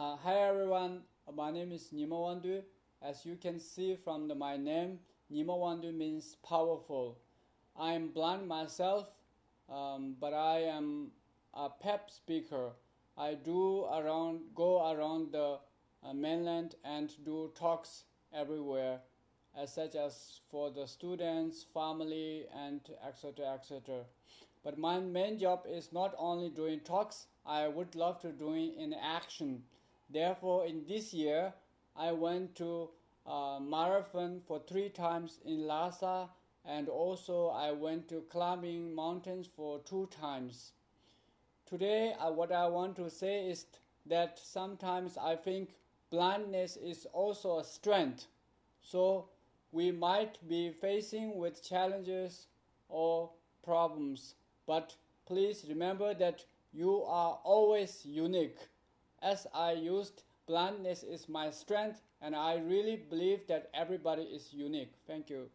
Hi everyone, my name is Nyima Wangdu. As you can see from my name, Nyima Wangdu means powerful. I am blind myself, but I am a pep speaker. I go around the mainland and do talks everywhere, such as for the students, family, and etc. etc. But my main job is not only doing talks. I would love to doing in action. Therefore, in this year, I went to marathon for 3 times in Lhasa, and also I went to climbing mountains for 2 times. Today, what I want to say is that sometimes I think blindness is also a strength. So we might be facing with challenges or problems, but please remember that you are always unique. As I used, blindness is my strength, and I really believe that everybody is unique. Thank you.